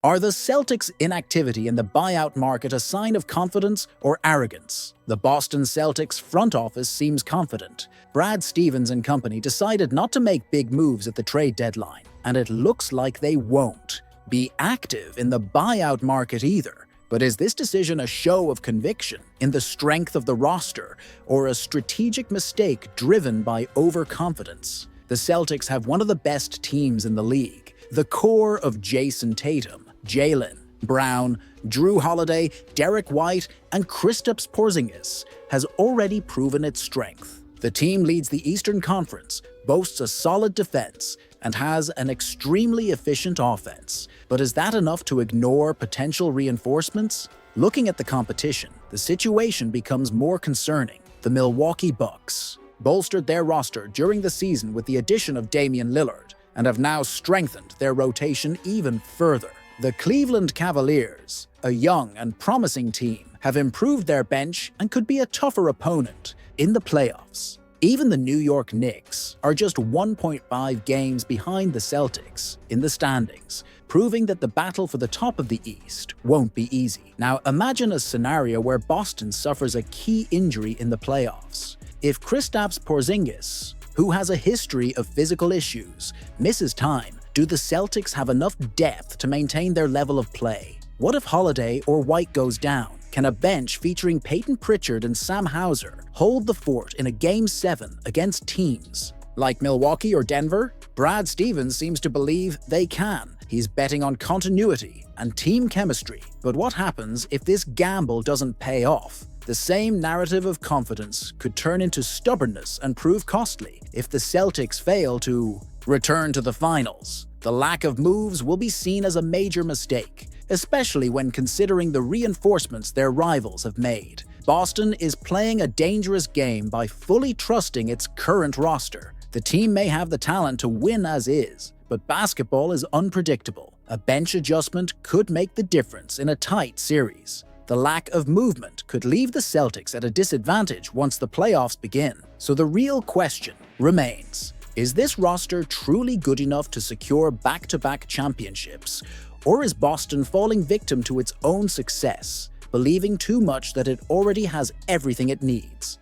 Are the Celtics' inactivity in the buyout market a sign of confidence or arrogance? The Boston Celtics front office seems confident. Brad Stevens and company decided not to make big moves at the trade deadline, and it looks like they won't be active in the buyout market either. But is this decision a show of conviction in the strength of the roster, or a strategic mistake driven by overconfidence? The Celtics have one of the best teams in the league. The core of Jayson Tatum, Jaylen Brown, Jrue Holiday, Derrick White, and Kristaps Porziņģis has already proven its strength. The team leads the Eastern Conference, boasts a solid defense, and has an extremely efficient offense. But is that enough to ignore potential reinforcements? Looking at the competition, the situation becomes more concerning. The Milwaukee Bucks bolstered their roster during the season with the addition of Damian Lillard, and have now strengthened their rotation even further. The Cleveland Cavaliers, a young and promising team, have improved their bench and could be a tougher opponent in the playoffs. Even the New York Knicks are just 1.5 games behind the Celtics in the standings, proving that the battle for the top of the East won't be easy. Now imagine a scenario where Boston suffers a key injury in the playoffs. If Kristaps Porziņģis, who has a history of physical issues, misses time, do the Celtics have enough depth to maintain their level of play? What if Holiday or White goes down? Can a bench featuring Peyton Pritchard and Sam Hauser hold the fort in a Game 7 against teams like Milwaukee or Denver? Brad Stevens seems to believe they can. He's betting on continuity and team chemistry. But what happens if this gamble doesn't pay off? The same narrative of confidence could turn into stubbornness and prove costly. If the Celtics fail to return to the finals, the lack of moves will be seen as a major mistake, especially when considering the reinforcements their rivals have made. Boston is playing a dangerous game by fully trusting its current roster. The team may have the talent to win as is, but basketball is unpredictable. A bench adjustment could make the difference in a tight series. The lack of movement could leave the Celtics at a disadvantage once the playoffs begin. So the real question remains, is this roster truly good enough to secure back-to-back championships? Or is Boston falling victim to its own success, believing too much that it already has everything it needs?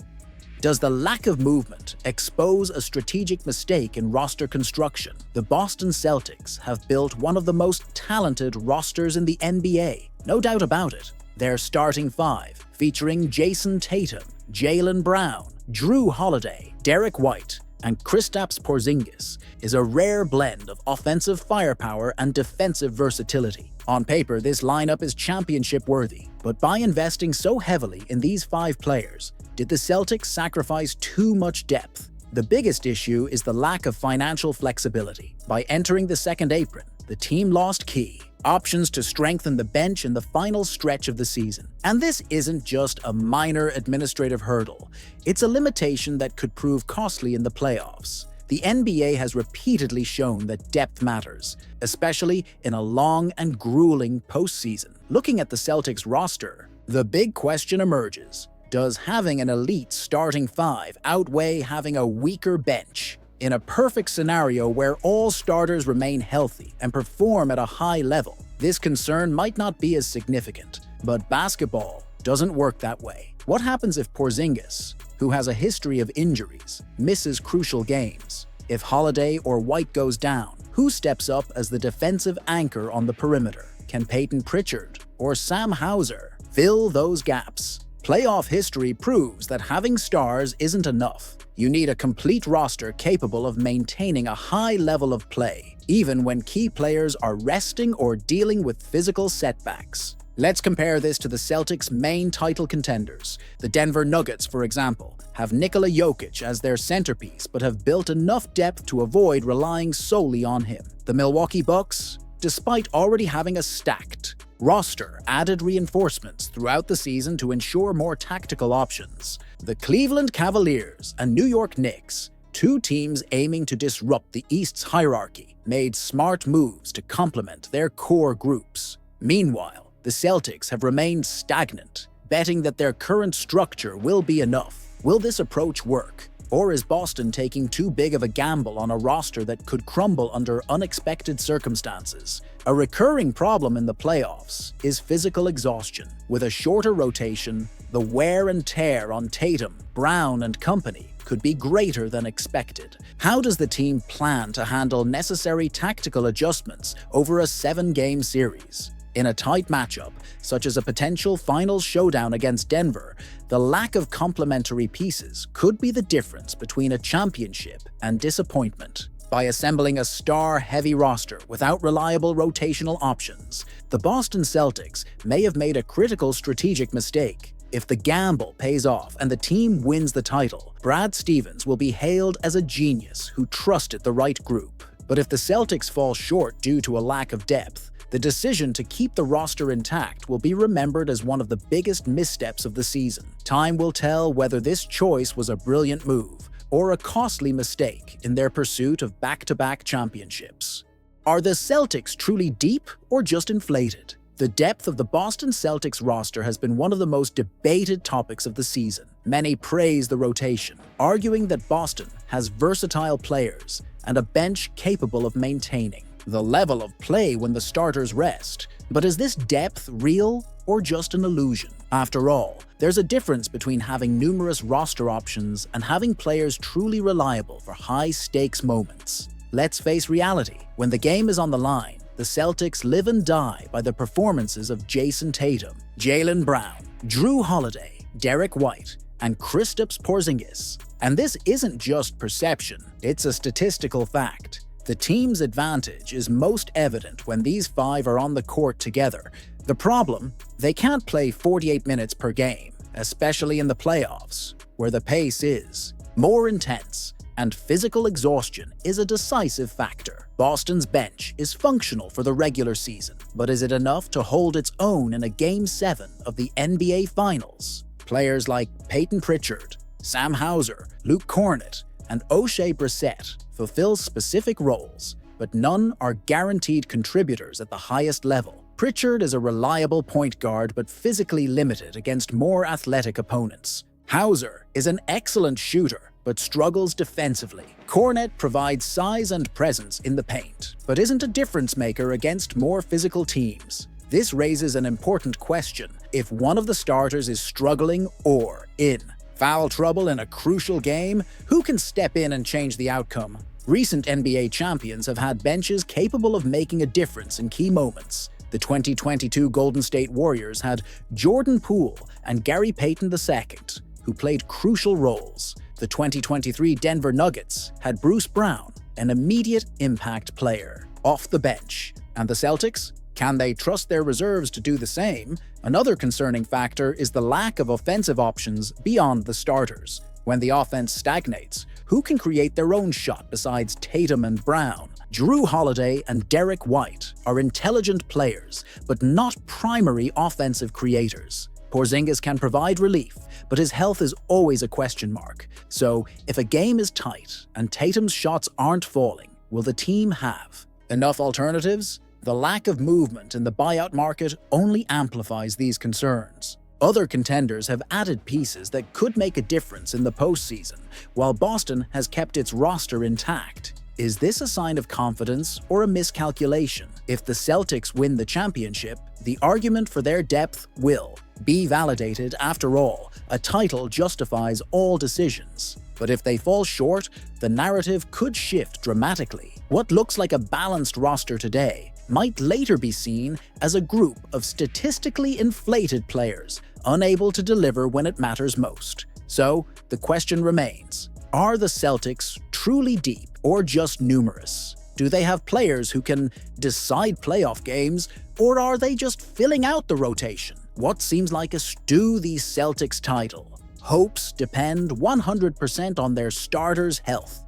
Does the lack of movement expose a strategic mistake in roster construction? The Boston Celtics have built one of the most talented rosters in the NBA, no doubt about it. Their starting five, featuring Jayson Tatum, Jaylen Brown, Jrue Holiday, Derrick White, and Kristaps Porziņģis, is a rare blend of offensive firepower and defensive versatility. On paper, this lineup is championship-worthy, but by investing so heavily in these five players, did the Celtics sacrifice too much depth? The biggest issue is the lack of financial flexibility. By entering the second apron, the team lost key options to strengthen the bench in the final stretch of the season. And this isn't just a minor administrative hurdle, it's a limitation that could prove costly in the playoffs. The NBA has repeatedly shown that depth matters, especially in a long and grueling postseason. Looking at the Celtics roster, the big question emerges. Does having an elite starting five outweigh having a weaker bench? In a perfect scenario where all starters remain healthy and perform at a high level, this concern might not be as significant. But basketball doesn't work that way. What happens if Porziņģis, who has a history of injuries, misses crucial games? If Holiday or White goes down, who steps up as the defensive anchor on the perimeter? Can Peyton Pritchard or Sam Hauser fill those gaps? Playoff history proves that having stars isn't enough. You need a complete roster capable of maintaining a high level of play, even when key players are resting or dealing with physical setbacks. Let's compare this to the Celtics' main title contenders. The Denver Nuggets, for example, have Nikola Jokic as their centerpiece but have built enough depth to avoid relying solely on him. The Milwaukee Bucks, despite already having a stacked roster, added reinforcements throughout the season to ensure more tactical options. The Cleveland Cavaliers and New York Knicks, two teams aiming to disrupt the East's hierarchy, made smart moves to complement their core groups. Meanwhile, the Celtics have remained stagnant, betting that their current structure will be enough. Will this approach work? Or is Boston taking too big of a gamble on a roster that could crumble under unexpected circumstances? A recurring problem in the playoffs is physical exhaustion. With a shorter rotation, the wear and tear on Tatum, Brown, and company could be greater than expected. How does the team plan to handle necessary tactical adjustments over a 7-game series? In a tight matchup, such as a potential finals showdown against Denver, the lack of complementary pieces could be the difference between a championship and disappointment. By assembling a star-heavy roster without reliable rotational options, the Boston Celtics may have made a critical strategic mistake. If the gamble pays off and the team wins the title, Brad Stevens will be hailed as a genius who trusted the right group. But if the Celtics fall short due to a lack of depth, the decision to keep the roster intact will be remembered as one of the biggest missteps of the season. Time will tell whether this choice was a brilliant move or a costly mistake in their pursuit of back-to-back championships. Are the Celtics truly deep or just inflated? The depth of the Boston Celtics roster has been one of the most debated topics of the season. Many praise the rotation, arguing that Boston has versatile players and a bench capable of maintaining the level of play when the starters rest. But is this depth real or just an illusion? After all, there's a difference between having numerous roster options and having players truly reliable for high-stakes moments. Let's face reality. When the game is on the line, the Celtics live and die by the performances of Jayson Tatum, Jaylen Brown, Jrue Holiday, Derrick White, and Kristaps Porziņģis. And this isn't just perception, it's a statistical fact. The team's advantage is most evident when these 5 are on the court together. The problem? They can't play 48 minutes per game, especially in the playoffs, where the pace is more intense and physical exhaustion is a decisive factor. Boston's bench is functional for the regular season, but is it enough to hold its own in a Game 7 of the NBA Finals? Players like Peyton Pritchard, Sam Hauser, Luke Cornett, and O'Shea Brissett fulfill specific roles, but none are guaranteed contributors at the highest level. Pritchard is a reliable point guard but physically limited against more athletic opponents. Hauser is an excellent shooter but struggles defensively. Cornett provides size and presence in the paint, but isn't a difference maker against more physical teams. This raises an important question: if one of the starters is struggling or in foul trouble in a crucial game, who can step in and change the outcome? Recent NBA champions have had benches capable of making a difference in key moments. The 2022 Golden State Warriors had Jordan Poole and Gary Payton II, who played crucial roles. The 2023 Denver Nuggets had Bruce Brown, an immediate impact player, off the bench. And the Celtics? Can they trust their reserves to do the same? Another concerning factor is the lack of offensive options beyond the starters. When the offense stagnates, who can create their own shot besides Tatum and Brown? Jrue Holiday and Derrick White are intelligent players, but not primary offensive creators. Porziņģis can provide relief, but his health is always a question mark. So, if a game is tight and Tatum's shots aren't falling, will the team have enough alternatives? The lack of movement in the buyout market only amplifies these concerns. Other contenders have added pieces that could make a difference in the postseason, while Boston has kept its roster intact. Is this a sign of confidence or a miscalculation? If the Celtics win the championship, the argument for their depth will be validated. After all, a title justifies all decisions. But if they fall short, the narrative could shift dramatically. What looks like a balanced roster today might later be seen as a group of statistically inflated players, unable to deliver when it matters most. So, the question remains, are the Celtics truly deep or just numerous? Do they have players who can decide playoff games, or are they just filling out the rotation? What seems like a stew the Celtics title? Hopes depend 100% on their starters' health.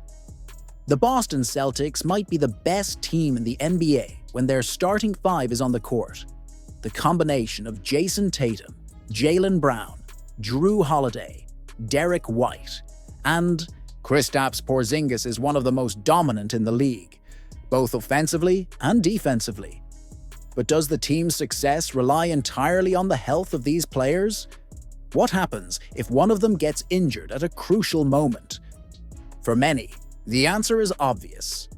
The Boston Celtics might be the best team in the NBA when their starting 5 is on the court. The combination of Jayson Tatum, Jaylen Brown, Jrue Holiday, Derrick White, and Kristaps Porziņģis is one of the most dominant in the league, both offensively and defensively. But does the team's success rely entirely on the health of these players? What happens if one of them gets injured at a crucial moment? For many, the answer is obvious.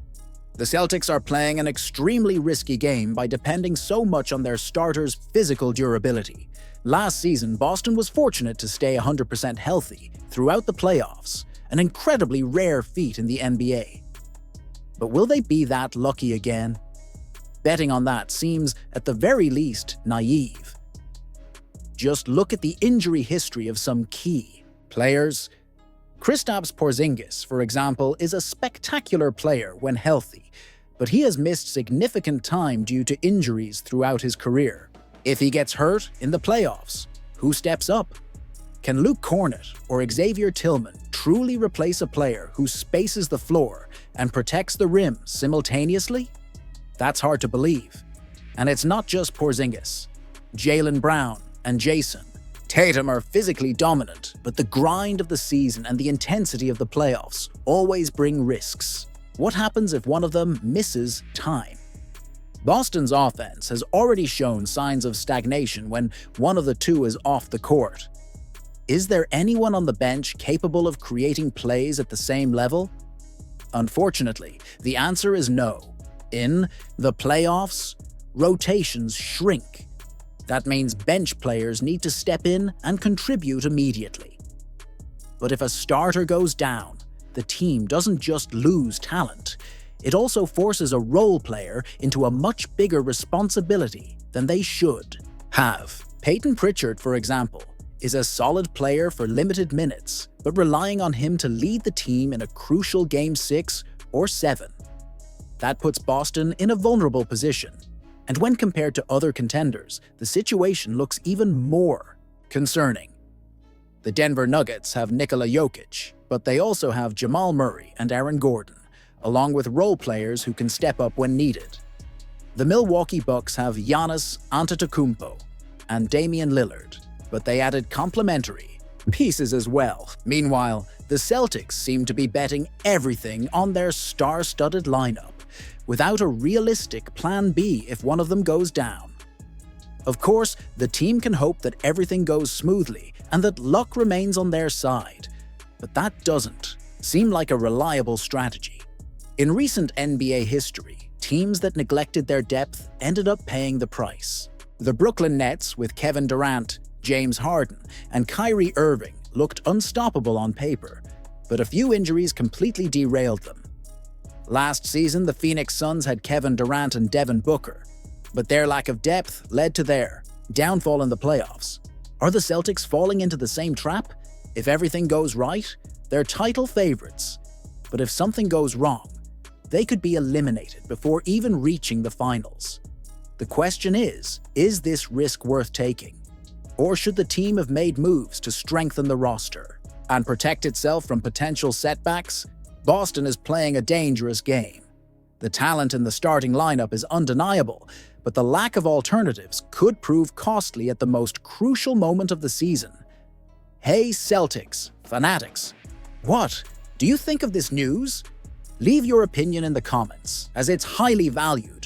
The Celtics are playing an extremely risky game by depending so much on their starters' physical durability. Last season, Boston was fortunate to stay 100% healthy throughout the playoffs, an incredibly rare feat in the NBA. But will they be that lucky again? Betting on that seems, at the very least, naive. Just look at the injury history of some key players. Kristaps Porziņģis, for example, is a spectacular player when healthy, but he has missed significant time due to injuries throughout his career. If he gets hurt in the playoffs, who steps up? Can Luke Cornett or Xavier Tillman truly replace a player who spaces the floor and protects the rim simultaneously? That's hard to believe. And it's not just Porziņģis. Jaylen Brown and Jayson Tatum are physically dominant, but the grind of the season and the intensity of the playoffs always bring risks. What happens if one of them misses time? Boston's offense has already shown signs of stagnation when one of the two is off the court. Is there anyone on the bench capable of creating plays at the same level? Unfortunately, the answer is no. In the playoffs, rotations shrink. That means bench players need to step in and contribute immediately. But if a starter goes down, the team doesn't just lose talent. It also forces a role player into a much bigger responsibility than they should have. Peyton Pritchard, for example, is a solid player for limited minutes, but relying on him to lead the team in a crucial Game 6 or 7. That puts Boston in a vulnerable position. And when compared to other contenders, the situation looks even more concerning. The Denver Nuggets have Nikola Jokic, but they also have Jamal Murray and Aaron Gordon, along with role players who can step up when needed. The Milwaukee Bucks have Giannis Antetokounmpo and Damian Lillard, but they added complementary pieces as well. Meanwhile, the Celtics seem to be betting everything on their star-studded lineup, without a realistic plan B if one of them goes down. Of course, the team can hope that everything goes smoothly and that luck remains on their side, but that doesn't seem like a reliable strategy. In recent NBA history, teams that neglected their depth ended up paying the price. The Brooklyn Nets, with Kevin Durant, James Harden, and Kyrie Irving, looked unstoppable on paper, but a few injuries completely derailed them. Last season, the Phoenix Suns had Kevin Durant and Devin Booker, but their lack of depth led to their downfall in the playoffs. Are the Celtics falling into the same trap? If everything goes right, they're title favorites. But if something goes wrong, they could be eliminated before even reaching the finals. The question is this risk worth taking? Or should the team have made moves to strengthen the roster and protect itself from potential setbacks? Boston is playing a dangerous game. The talent in the starting lineup is undeniable, but the lack of alternatives could prove costly at the most crucial moment of the season. Hey Celtics fanatics, what do you think of this news? Leave your opinion in the comments, as it's highly valued.